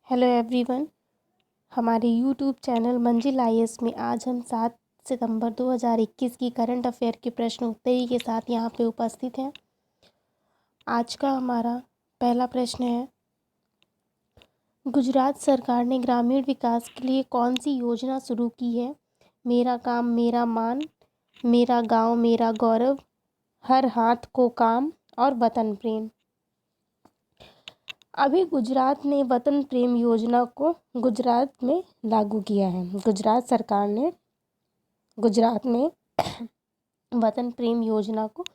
Hello everyone. हमारे YouTube channel मंजिल IAS में आज हम 7 सितंबर 2021 की करंट अफेयर के प्रश्न उत्तरी के साथ यहाँ पे उपस्थित हैं। आज का हमारा पहला प्रश्न है, गुजरात सरकार ने ग्रामीण विकास के लिए कौन सी योजना शुरू की है? मेरा काम मेरा मान, मेरा गांव मेरा गौरव, हर हाथ को काम और वतन प्रेम। अभी गुजरात ने वतन प्रेम योजना को गुजरात में लागू किया है। गुजरात सरकार ने गुजरात में वतन प्रेम योजना को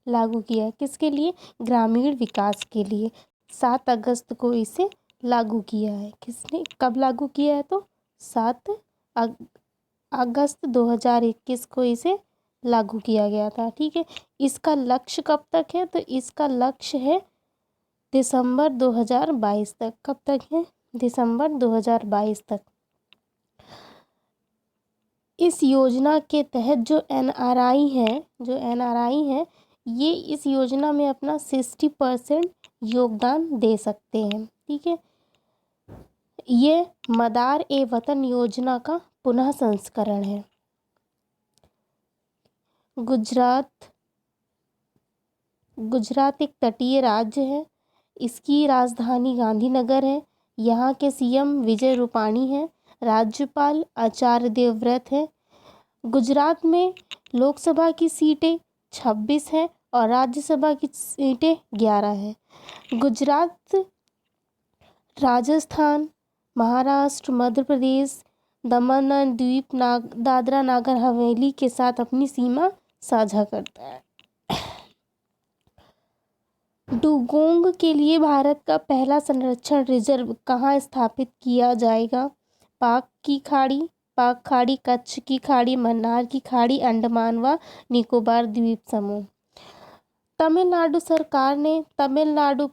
लागू किया है। किसके लिए? ग्रामीण विकास के लिए। 7 अगस्त को इसे लागू किया है। किसने कब लागू किया है? तो 7 अगस्त 2021 को इसे लागू किया गया था। ठीक है। इसका लक्ष्य कब तक है? तो इसका लक्ष्य है दिसंबर 2022 तक। कब तक है? दिसंबर 2022 तक। इस योजना के तहत जो एनआरआई है ये इस योजना में अपना 60% योगदान दे सकते हैं। ठीक है। ये मदार ए वतन योजना का पुनः संस्करण है। गुजरात एक तटीय राज्य है। इसकी राजधानी गांधीनगर है। यहाँ के सीएम विजय रूपाणी हैं। राज्यपाल आचार्य देवव्रत है। गुजरात में लोकसभा की सीटें 26 हैं और राज्यसभा की सीटें 11 हैं। गुजरात राजस्थान, महाराष्ट्र, मध्य प्रदेश, दमन और द्वीप, दादरा नागर हवेली के साथ अपनी सीमा साझा करता है। डुगोंग के लिए भारत का पहला संरक्षण रिजर्व कहाँ स्थापित किया जाएगा? पाक खाड़ी, कच्छ की खाड़ी, मन्नार की खाड़ी, अंडमान व निकोबार द्वीप समूह। तमिलनाडु सरकार ने तमिलनाडु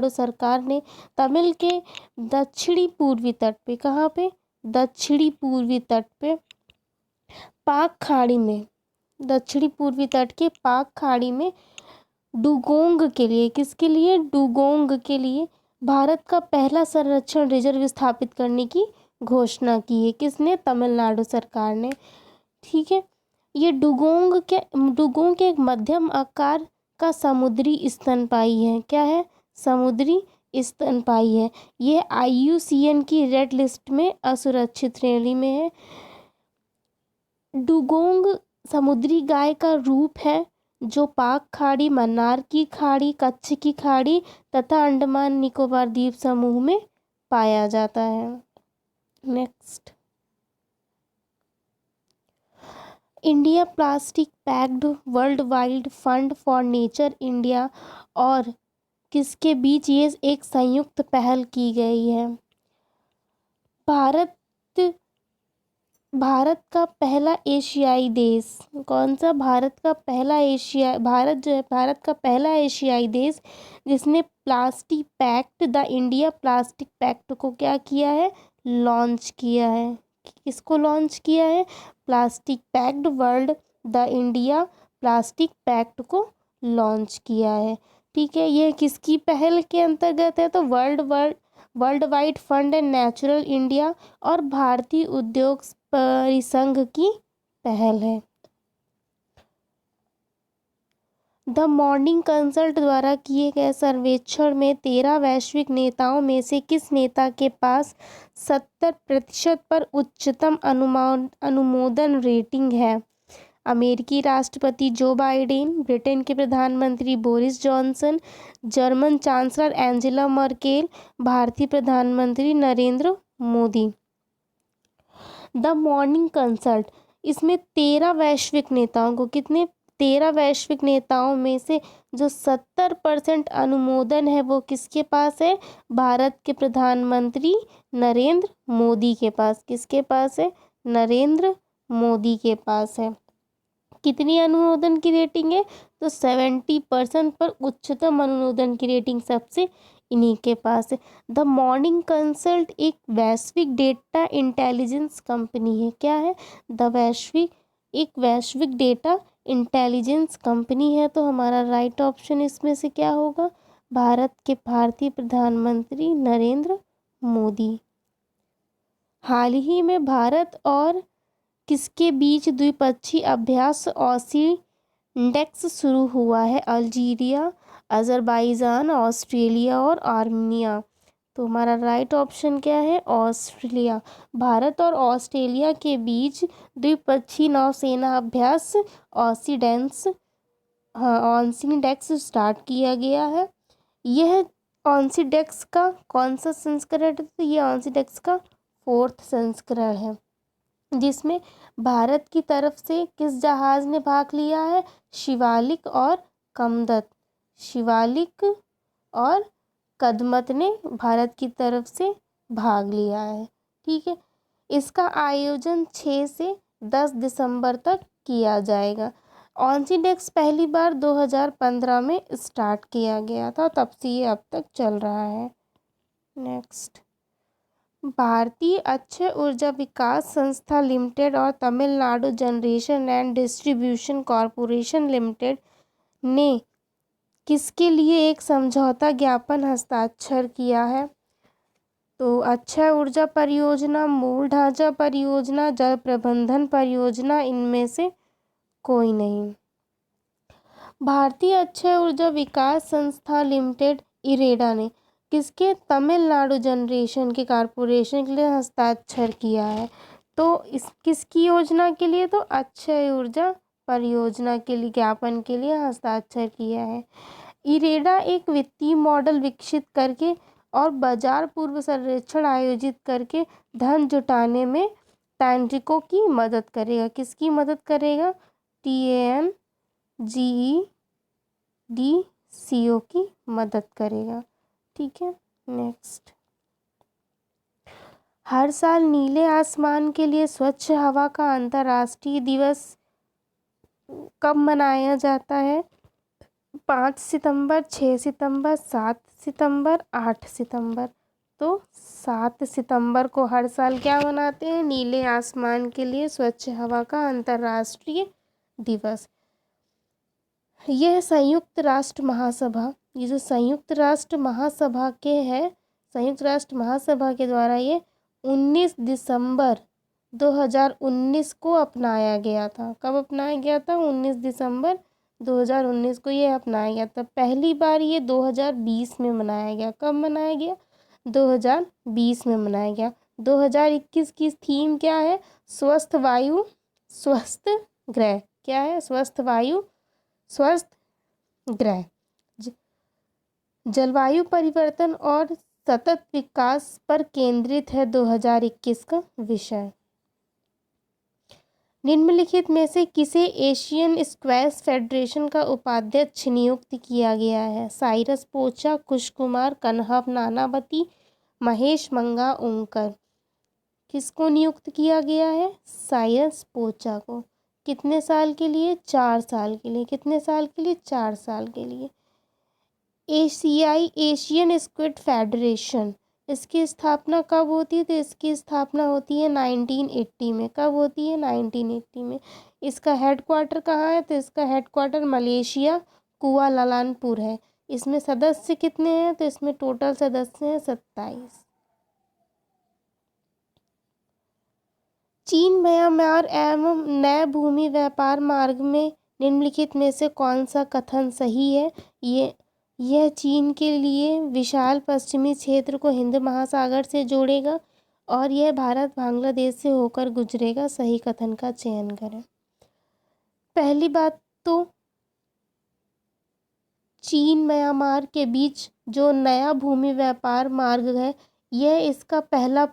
सरकार ने तमिल के दक्षिणी पूर्वी तट पे, कहाँ पे? दक्षिणी पूर्वी तट पे पाक खाड़ी में, दक्षिणी पूर्वी तट के पाक खाड़ी में डुगोंग के लिए, किसके लिए? डुगोंग के लिए भारत का पहला संरक्षण रिजर्व स्थापित करने की घोषणा की है। किसने? तमिलनाडु सरकार ने। ठीक है। ये डुगोंग के एक मध्यम आकार का समुद्री स्तनपायी है। क्या है? समुद्री स्तनपायी है। ये IUCN की रेड लिस्ट में असुरक्षित श्रेणी में है। डुगोंग समुद्री गाय का रूप है जो पाक खाड़ी, मन्नार की खाड़ी, कच्छ की खाड़ी तथा अंडमान निकोबार द्वीप समूह में पाया जाता है। Next, India Plastic Pact World Wide Fund for Nature India और किसके बीच ये एक संयुक्त पहल की गई है? भारत का पहला एशियाई देश कौन सा? भारत का पहला एशियाई देश जिसने Plastic Pact, the India Plastic Pact को क्या किया है? लॉन्च किया है। किसको लॉन्च किया है? Plastic Pact world, the India Plastic Pact को लॉन्च किया है। ठीक है। ये किसकी पहल के अंतर्गत है? तो world Wide fund and natural India और भारतीय उद्योग परिसंघ की पहल है। द मॉर्निंग कंसल्ट द्वारा किए गए सर्वेक्षण में 13 वैश्विक नेताओं में से किस नेता के पास 70% पर उच्चतम अनुमोदन रेटिंग है? अमेरिकी राष्ट्रपति जो बाइडेन, ब्रिटेन के प्रधानमंत्री Boris Johnson, German chancellor Angela Merkel, भारतीय प्रधानमंत्री Narendra Modi. The morning consult इसमें 13 वैश्विक नेताओं को, कितने? 13 वैश्विक नेताओं में से जो 70% अनुमोदन है वो किसके पास है? भारत के प्रधानमंत्री नरेंद्र मोदी के पास। किसके पास है? नरेंद्र मोदी के पास है। कितनी अनुमोदन की रेटिंग है? तो 70% पर उच्चतम अनुमोदन की रेटिंग सबसे इन्हीं के पास है। द मॉर्निंग कंसल्ट एक वैश्विक डेटा इंटेलिजेंस कंपनी है। क्या है? एक वैश्विक डेटा इंटेलिजेंस कंपनी है। तो हमारा राइट ऑप्शन इसमें से क्या होगा? भारत के भारतीय प्रधानमंत्री नरेंद्र मोदी। हाल ही में भारत और किसके बीच द्विपक्षीय अभ्यास ऑसिडेक्स शुरू हुआ है? अल्जीरिया, अजरबैजान, ऑस्ट्रेलिया और आर्मीनिया। तो हमारा राइट ऑप्शन क्या है? ऑस्ट्रेलिया। भारत और ऑस्ट्रेलिया के बीच द्विपक्षीय नौसेना अभ्यास ऑसिडेक्स स्टार्ट किया गया है। यह ऑसिडेक्स का कौन सा संस्करण है? तो ये ऑसिडेक्स का 4th संस्करण है, जिसमें भारत की तरफ से किस जहाज ने भाग लिया है? शिवालिक और कमदत। शिवालिक और कदमत ने भारत की तरफ से भाग लिया है। ठीक है, इसका आयोजन 6 से 10 दिसंबर तक किया जाएगा। ऑसिडेक्स पहली बार 2015 में स्टार्ट किया गया था, तब से ये अब तक चल रहा है। नेक्स्ट, भारतीय अक्षय ऊर्जा विकास संस्था लिमिटेड और Tamil Nadu generation and distribution corporation limited ने किसके लिए एक समझौता ज्ञापन हस्ताक्षर किया है? तो अक्षय ऊर्जा परियोजना, मूल ढांचा परियोजना, जल प्रबंधन परियोजना, इनमें से कोई नहीं। भारतीय अक्षय ऊर्जा विकास संस्था लिमिटेड इरेडा ने किसके? तमिलनाडु जनरेशन के कॉरपोरेशन के लिए हस्ताक्षर किया है। तो इस किसकी योजना के लिए? तो अक्षय ऊर्जा परियोजना के लिए ज्ञापन के लिए हस्ताक्षर किया है। इरेडा एक वित्तीय मॉडल विकसित करके और बाजार पूर्व सर्वेक्षण आयोजित करके धन जुटाने में तांत्रिकों की मदद करेगा। किसकी मदद करेगा? TANGEDCO की मदद करेगा। ठीक है, नेक्स्ट, हर साल नीले आसमान के लिए स्वच्छ हवा का अंतर्राष्ट्रीय दिवस कब मनाया जाता है? 5 सितंबर, 6 सितंबर, 7 सितंबर, 8 सितंबर। तो 7 सितंबर को हर साल क्या मनाते हैं? नीले आसमान के लिए स्वच्छ हवा का अंतर्राष्ट्रीय दिवस। यह संयुक्त राष्ट्र महासभा, ये जो संयुक्त राष्ट्र महासभा के है, संयुक्त राष्ट्र महासभा के द्वारा ये 19 दिसंबर 2019 को अपनाया गया था। कब अपनाया गया था? 19 दिसंबर 2019 को ये अपनाया गया था। पहली बार ये 2020 में मनाया गया। कब मनाया गया? 2020 में मनाया गया। 2021 की थीम क्या है? स्वस्थ वायु स्वस्थ ग्रह। क्या है? स्वस्थ वायु स्वस्थ ग्रह। जलवायु परिवर्तन और सतत विकास पर केंद्रित है 2021 का विषय। निम्नलिखित में से किसे एशियन स्क्वैश फेडरेशन का उपाध्यक्ष नियुक्त किया गया है? साइरस पोचा, कुश कुमार, कन्हव नानावती, महेश मंगा ओंकर। किसको नियुक्त किया गया है? साइरस पोचा को। कितने साल के लिए? 4 साल के लिए। कितने साल के लिए? 4 साल के लिए। एशियन स्क्विड फेडरेशन, इसकी स्थापना कब होती है? तो इसकी स्थापना होती है 1980 में। कब होती है? 1980 में। इसका हेडक्वार्टर कहाँ है? तो इसका हेडक्वार्टर मलेशिया कुआलालंपुर है। इसमें सदस्य कितने हैं? तो इसमें टोटल सदस्य हैं 27। चीन म्यांमार एवं नए भूमि व्यापार मार्ग में निम्नलिखित में से कौन सा कथन सही है? यह चीन के लिए विशाल पश्चिमी क्षेत्र को हिंद महासागर से जोड़ेगा और यह भारत बांग्लादेश से होकर गुजरेगा। सही कथन का चयन करें। पहली बात तो चीन म्यांमार के बीच जो नया भूमि व्यापार मार्ग है, यह इसका पहला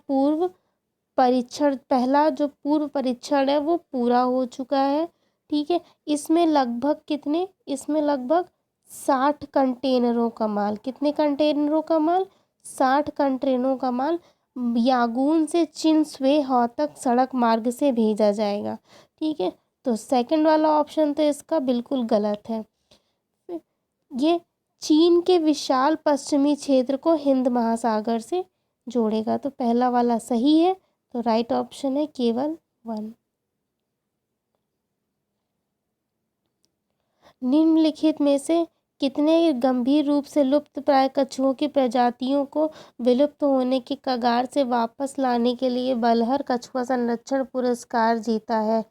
जो पूर्व परीक्षण है वो पूरा हो चुका है। ठीक है, इसमें लगभग 60 कंटेनरों का माल, कितने कंटेनरों का माल? 60 कंटेनरों का माल यागून से चिनस्वे तक सड़क मार्ग से भेजा जाएगा। ठीक है, तो सेकंड वाला ऑप्शन तो इसका बिल्कुल गलत है। ये चीन के विशाल पश्चिमी क्षेत्र को हिंद महासागर से जोड़ेगा। तो पहला वाला सही है, तो राइट ऑप्शन है केवल 1। निम्नलिखित में से कितने गंभीर रूप से लुप्त प्राय कछुओं की प्रजातियों को विलुप्त होने के कगार से वापस लाने के लिए बलहर कछुआ संरक्षण पुरस्कार जीता है?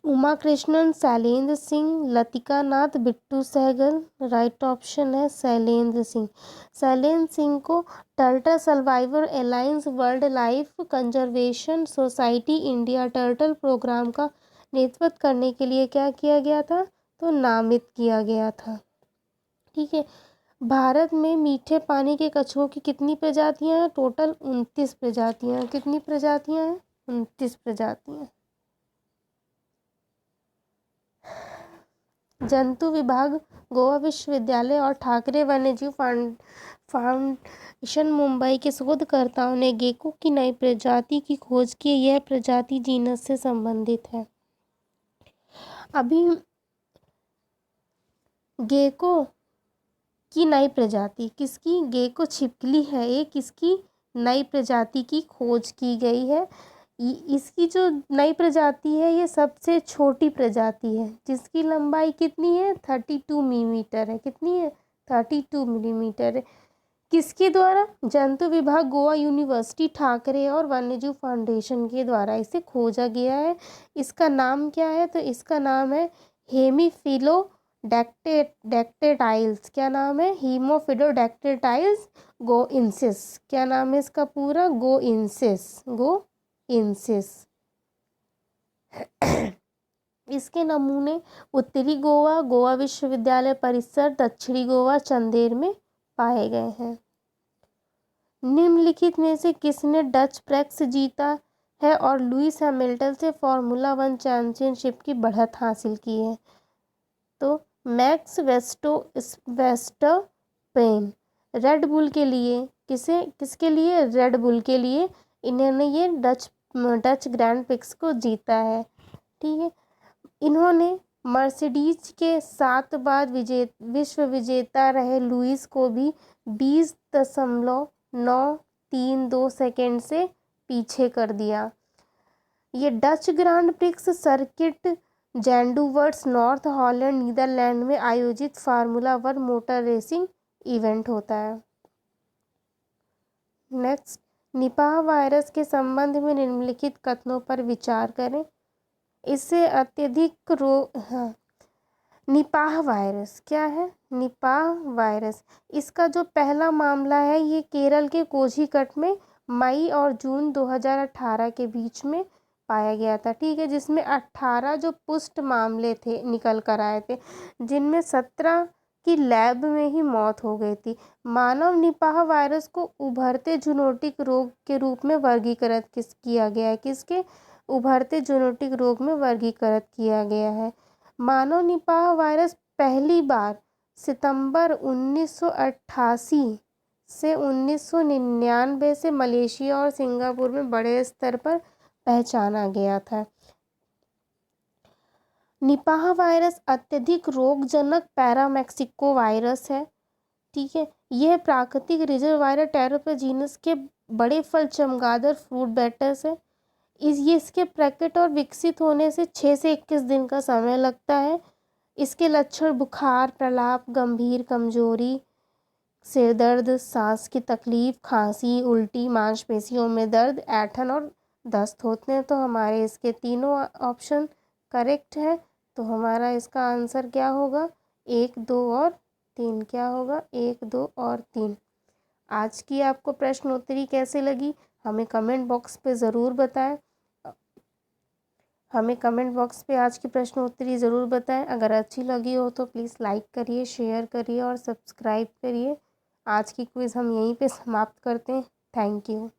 उमा कृष्णन, शैलेंद्र सिंह, लतिका नाथ, बिट्टू सहगल। राइट ऑप्शन है शैलेंद्र सिंह। शैलेंद्र सिंह को Turtle Survivor Alliance World Life Conservation Society India Turtle Programme का नेतृत्व करने के लिए क्या किया गया था? तो नामित किया गया था। ठीक है। भारत में मीठे पानी के कछुओं की कितनी प्रजातियां हैं? टोटल 29 प्रजातियां हैं। कितनी प्रजातियां हैं? 29 प्रजातियां। जंतु विभाग, गोवा विश्वविद्यालय और ठाकरे वन्यजीव फाउंडेशन मुंबई के शोधकर्ताओं ने गेको की नई प्रजाति की खोज की। यह प्रजाति जीनस से संबंधित है। अभी गेको की नई प्रजाति किसकी? गेको छिपकली है एक, किसकी नई प्रजाति की खोज की गई है। इसकी जो नई प्रजाति है ये सबसे छोटी प्रजाति है जिसकी लंबाई कितनी है? 32 मिलीमीटर है। कितनी है? 32 मिलीमीटर है। किसके द्वारा? जंतु विभाग, गोवा यूनिवर्सिटी, ठाकरे और वन्यजीव फाउंडेशन के द्वारा इसे खोजा गया है। इसका नाम क्या है? तो इसका नाम है हेमीफिलोडैक्टिलाइट्स। क्या नाम है? हीमोफिलोडैक्टिलाइट्स गोइनसिस। क्या नाम है इसका पूरा? गोइनसिस। इसके नमूने उत्तरी गोवा, गोवा विश्वविद्यालय परिसर, दक्षिणी गोवा, चंदेर में पाए गए हैं। निम्नलिखित में से किसने डच प्रेक्स जीता है और लुइस हैमिल्टन से फॉर्मूला 1 चैंपियनशिप की बढ़त हासिल की है? तो मैक्स वेस्टरपेन। रेड बुल के लिए किसके लिए? रेड बुल के लिए इन्होंने ये डच ग्रैंड प्रिक्स को जीता है। ठीक है। इन्होंने मर्सिडीज के 7 बार विश्व विजेता रहे लुइस को भी 20.932 सेकेंड से पीछे कर दिया। ये Dutch Grand Prix circuit Zandvoort, North Holland, Netherland में आयोजित फार्मूला 1 मोटर रेसिंग इवेंट होता है। नेक्स्ट, निपाह वायरस के संबंध में निम्नलिखित कथनों पर विचार करें। इससे अत्यधिक निपाह वायरस क्या है? निपाह वायरस, इसका जो पहला मामला है ये केरल के कोझीकट में मई और जून 2018 के बीच में पाया गया था। ठीक है। जिसमें 18 जो पुष्ट मामले थे निकल कर आए थे, जिनमें 17 की लैब में ही मौत हो गई थी। मानव निपाह वायरस को उभरते जूनोटिक रोग के रूप में वर्गीकृत किया गया है। किसके? उभरते जूनोटिक रोग में वर्गीकृत किया गया है। मानव निपाह वायरस पहली बार सितंबर 1988 से 1999 से मलेशिया और सिंगापुर में बड़े स्तर पर पहचाना गया था। निपाह वायरस अत्यधिक रोगजनक पैरामेक्सिको वायरस है। ठीक है। यह प्राकृतिक रिजर्वायर टेरोपा जीनस के बड़े फल चमगादड़ फ्रूट बैटर्स है। इसके प्रकट और विकसित होने से 6 से 21 दिन का समय लगता है। इसके लक्षण बुखार, प्रलाप, गंभीर कमजोरी, सिर दर्द, सांस की तकलीफ, खांसी, उल्टी, मांसपेशियों में दर्द, ऐंठन और दस्त होते हैं। तो हमारे इसके तीनों ऑप्शन करेक्ट है। तो हमारा इसका आंसर क्या होगा? 1, 2 और 3। क्या होगा? 1, 2 और 3। आज की आपको प्रश्नोत्तरी कैसे लगी हमें कमेंट बॉक्स पे ज़रूर बताएं। आज की प्रश्नोत्तरी ज़रूर बताएं। अगर अच्छी लगी हो तो प्लीज़ लाइक करिए, शेयर करिए और सब्सक्राइब करिए। आज की क्विज़ हम यहीं पे समाप्त करते हैं। Thank you.